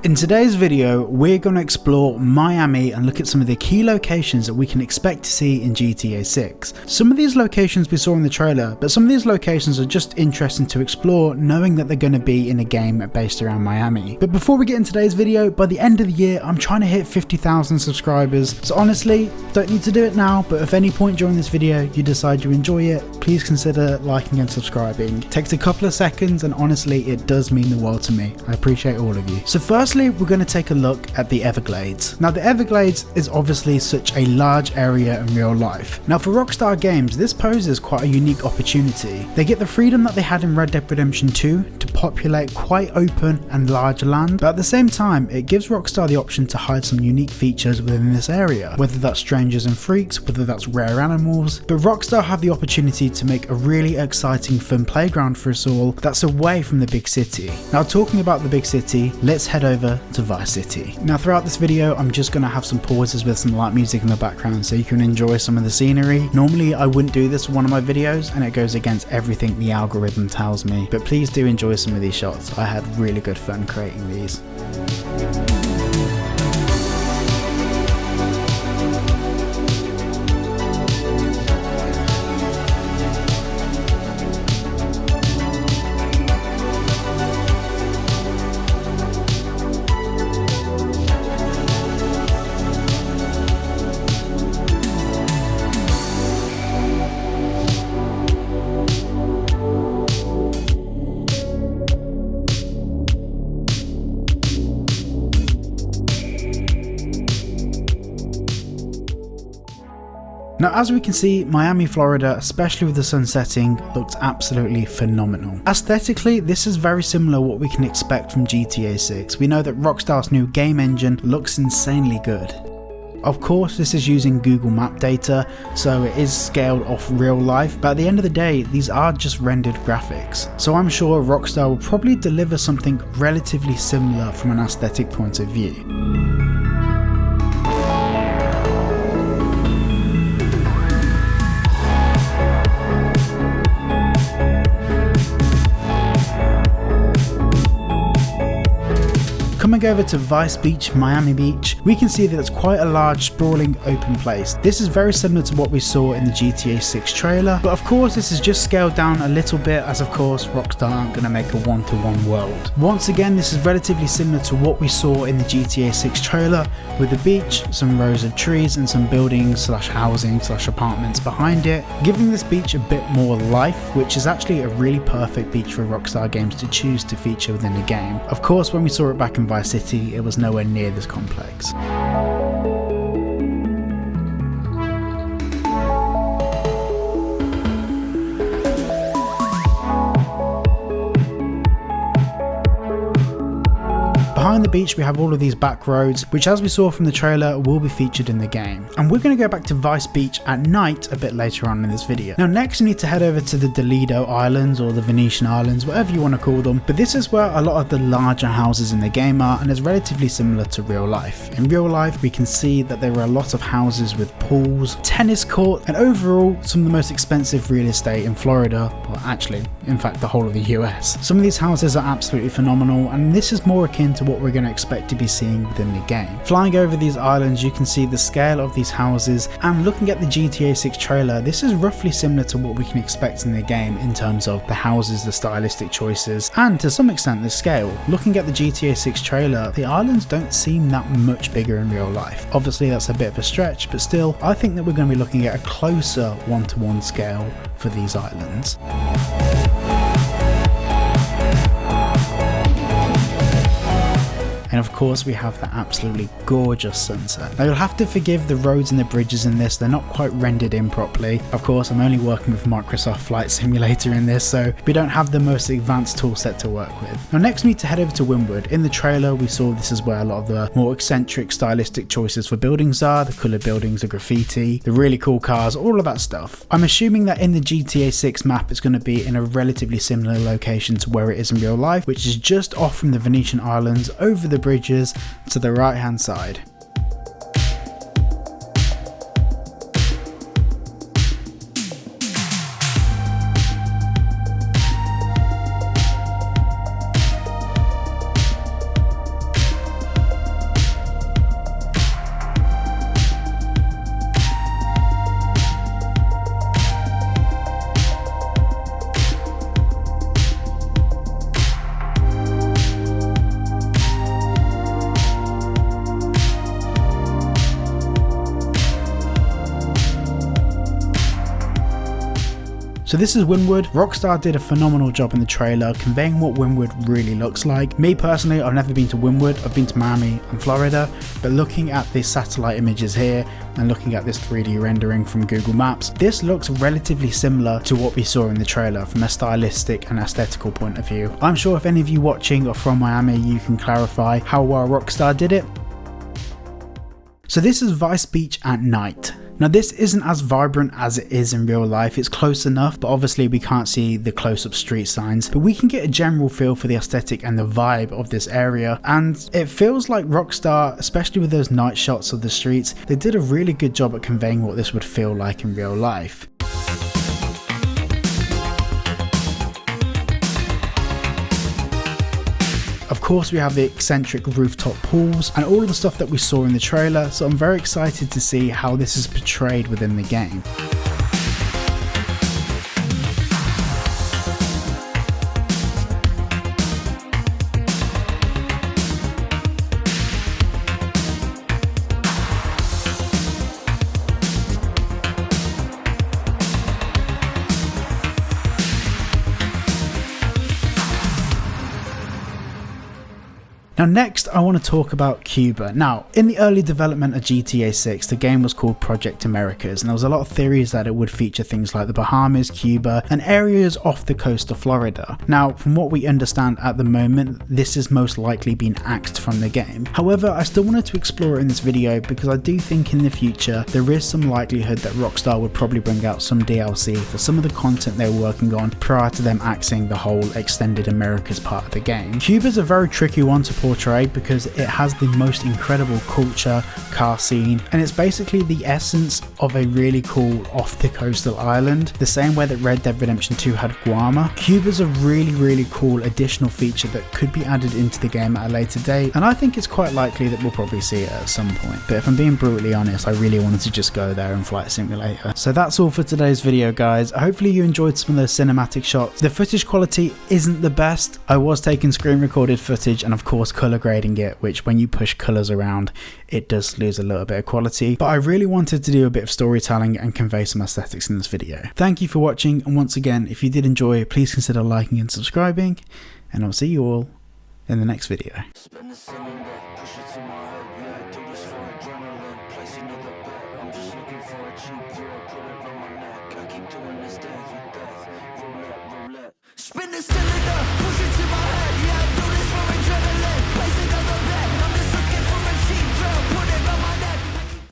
In today's video, we're going to explore Miami and look at some of the key locations that we can expect to see in GTA 6. Some of these locations we saw in the trailer, but some of these locations are just interesting to explore knowing that they're going to be in a game based around Miami. But before we get into today's video, by the end of the year, I'm trying to hit 50,000 subscribers. So honestly, don't need to do it now, but if at any point during this video you decide you enjoy it, please consider liking and subscribing. It takes a couple of seconds and honestly, it does mean the world to me. I appreciate all of you. So firstly, we're going to take a look at the Everglades. Now the Everglades is obviously such a large area in real life. Now for Rockstar Games, this poses quite a unique opportunity. They get the freedom that they had in Red Dead Redemption 2 to populate quite open and large land, but at the same time it gives Rockstar the option to hide some unique features within this area, whether that's strangers and freaks, whether that's rare animals, but Rockstar have the opportunity to make a really exciting fun playground for us all that's away from the big city. Now talking about the big city, let's head over to Vice City. Now throughout this video I'm just going to have some pauses with some light music in the background so you can enjoy some of the scenery. Normally I wouldn't do this for one of my videos and it goes against everything the algorithm tells me, but please do enjoy some of these shots. I had really good fun creating these. Now as we can see, Miami, Florida, especially with the sun setting, looks absolutely phenomenal. Aesthetically, this is very similar to what we can expect from GTA 6. We know that Rockstar's new game engine looks insanely good. Of course this is using Google Map data, so it is scaled off real life, but at the end of the day these are just rendered graphics. So I'm sure Rockstar will probably deliver something relatively similar from an aesthetic point of view. Coming over to Vice Beach, Miami Beach, we can see that it's quite a large, sprawling, open place. This is very similar to what we saw in the GTA 6 trailer, but of course this is just scaled down a little bit as of course Rockstar aren't going to make a one-to-one world. Once again, this is relatively similar to what we saw in the GTA 6 trailer, with the beach, some rows of trees and some buildings slash housing slash apartments behind it, giving this beach a bit more life, which is actually a really perfect beach for Rockstar Games to choose to feature within the game. Of course when we saw it back in Vice City, it was nowhere near this complex. Behind the beach we have all of these back roads, which as we saw from the trailer will be featured in the game. And we're going to go back to Vice Beach at night a bit later on in this video. Now next we need to head over to the Lido Islands or the Venetian Islands, whatever you want to call them, but this is where a lot of the larger houses in the game are and is relatively similar to real life. In real life we can see that there are a lot of houses with pools, tennis court, and overall some of the most expensive real estate in Florida, well actually in fact the whole of the US. Some of these houses are absolutely phenomenal and this is more akin to what we're going to expect to be seeing within the game. Flying over these islands you can see the scale of these houses, and looking at the GTA 6 trailer this is roughly similar to what we can expect in the game in terms of the houses, the stylistic choices, and to some extent the scale. Looking at the GTA 6 trailer, the islands don't seem that much bigger in real life. Obviously that's a bit of a stretch, but still I think that we're going to be looking at a closer one-to-one scale for these islands. And of course we have the absolutely gorgeous sunset. Now you'll have to forgive the roads and the bridges in this, they're not quite rendered in properly. Of course I'm only working with Microsoft Flight Simulator in this, so we don't have the most advanced tool set to work with. Now next we need to head over to Wynwood. In the trailer we saw this is where a lot of the more eccentric stylistic choices for buildings are, the coloured buildings, the graffiti, the really cool cars, all of that stuff. I'm assuming that in the GTA 6 map it's going to be in a relatively similar location to where it is in real life, which is just off from the Venetian Islands over the bridges to the right hand side. So this is Wynwood. Rockstar did a phenomenal job in the trailer conveying what Wynwood really looks like. Me personally, I've never been to Wynwood, I've been to Miami and Florida, but looking at the satellite images here and looking at this 3D rendering from Google Maps, this looks relatively similar to what we saw in the trailer from a stylistic and aesthetical point of view. I'm sure if any of you watching are from Miami, you can clarify how well Rockstar did it. So this is Vice Beach at night. Now this isn't as vibrant as it is in real life, it's close enough, but obviously we can't see the close-up street signs, but we can get a general feel for the aesthetic and the vibe of this area, and it feels like Rockstar, especially with those night shots of the streets, they did a really good job at conveying what this would feel like in real life. Of course, we have the eccentric rooftop pools and all of the stuff that we saw in the trailer, so I'm very excited to see how this is portrayed within the game. Now next I want to talk about Cuba. Now in the early development of GTA 6 the game was called Project Americas, and there was a lot of theories that it would feature things like the Bahamas, Cuba and areas off the coast of Florida. Now from what we understand at the moment this is most likely been axed from the game. However, I still wanted to explore it in this video because I do think in the future there is some likelihood that Rockstar would probably bring out some DLC for some of the content they were working on prior to them axing the whole extended Americas part of the game. Cuba's a very tricky one to portray because it has the most incredible culture, car scene, and it's basically the essence of a really cool off the coastal island, the same way that Red Dead Redemption 2 had Guam. Cuba's a really cool additional feature that could be added into the game at a later date, and I think it's quite likely that we'll probably see it at some point. But if I'm being brutally honest, I really wanted to just go there and Flight Simulator. So that's all for today's video, guys. Hopefully you enjoyed some of those cinematic shots. The footage quality isn't the best. I was taking screen recorded footage and of course color grading it, which when you push colors around it does lose a little bit of quality, but I really wanted to do a bit of storytelling and convey some aesthetics in this video. Thank you for watching, and once again if you did enjoy please consider liking and subscribing, and I'll see you all in the next video. I'm just looking for a cheap thrill, put it on my neck. I keep doing this dance.